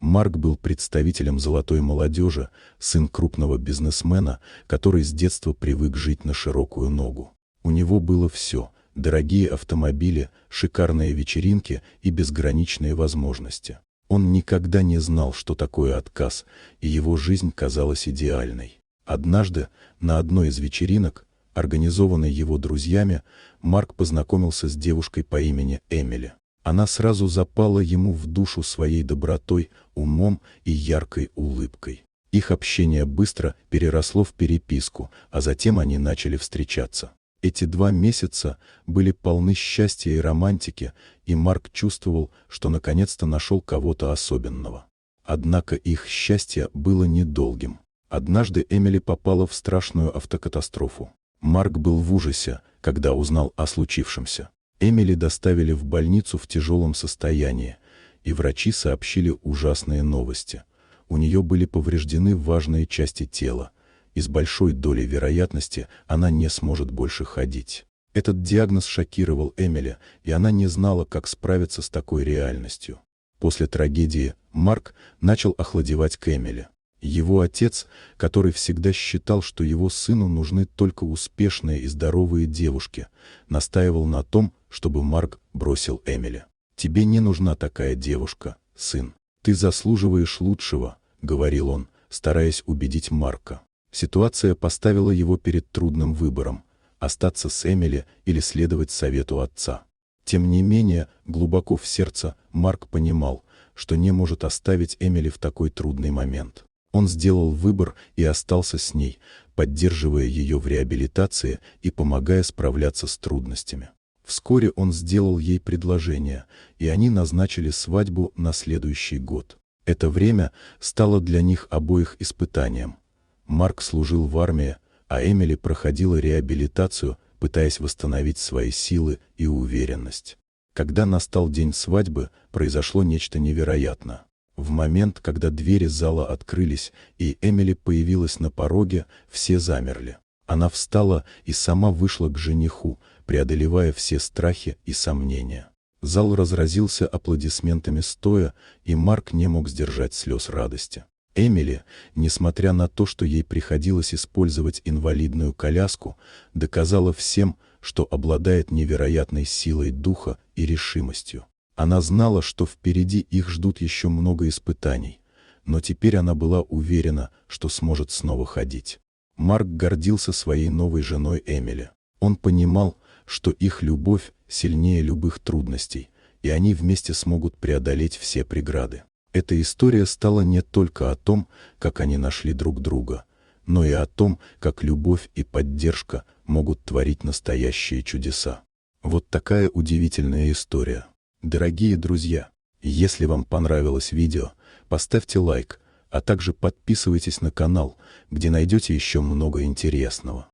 Марк был представителем золотой молодежи, сын крупного бизнесмена, который с детства привык жить на широкую ногу. У него было все – дорогие автомобили, шикарные вечеринки и безграничные возможности. Он никогда не знал, что такое отказ, и его жизнь казалась идеальной. Однажды, на одной из вечеринок, организованной его друзьями, Марк познакомился с девушкой по имени Эмили. Она сразу запала ему в душу своей добротой, умом и яркой улыбкой. Их общение быстро переросло в переписку, а затем они начали встречаться. Эти 2 месяца были полны счастья и романтики, и Марк чувствовал, что наконец-то нашел кого-то особенного. Однако их счастье было недолгим. Однажды Эмили попала в страшную автокатастрофу. Марк был в ужасе, когда узнал о случившемся. Эмили доставили в больницу в тяжелом состоянии, и врачи сообщили ужасные новости. У нее были повреждены важные части тела, и с большой долей вероятности она не сможет больше ходить. Этот диагноз шокировал Эмили, и она не знала, как справиться с такой реальностью. После трагедии Марк начал охладевать к Эмили. Его отец, который всегда считал, что его сыну нужны только успешные и здоровые девушки, настаивал на том, чтобы Марк бросил Эмили. «Тебе не нужна такая девушка, сын. Ты заслуживаешь лучшего», — говорил он, стараясь убедить Марка. Ситуация поставила его перед трудным выбором — остаться с Эмили или следовать совету отца. Тем не менее, глубоко в сердце Марк понимал, что не может оставить Эмили в такой трудный момент. Он сделал выбор и остался с ней, поддерживая ее в реабилитации и помогая справляться с трудностями. Вскоре он сделал ей предложение, и они назначили свадьбу на следующий год. Это время стало для них обоих испытанием. Марк служил в армии, а Эмили проходила реабилитацию, пытаясь восстановить свои силы и уверенность. Когда настал день свадьбы, произошло нечто невероятное. В момент, когда двери зала открылись и Эмили появилась на пороге, все замерли. Она встала и сама вышла к жениху, преодолевая все страхи и сомнения. Зал разразился аплодисментами стоя, и Марк не мог сдержать слез радости. Эмили, несмотря на то, что ей приходилось использовать инвалидную коляску, доказала всем, что обладает невероятной силой духа и решимостью. Она знала, что впереди их ждут еще много испытаний, но теперь она была уверена, что сможет снова ходить. Марк гордился своей новой женой Эмили. Он понимал, что их любовь сильнее любых трудностей, и они вместе смогут преодолеть все преграды. Эта история стала не только о том, как они нашли друг друга, но и о том, как любовь и поддержка могут творить настоящие чудеса. Вот такая удивительная история. Дорогие друзья, если вам понравилось видео, поставьте лайк, а также подписывайтесь на канал, где найдете еще много интересного.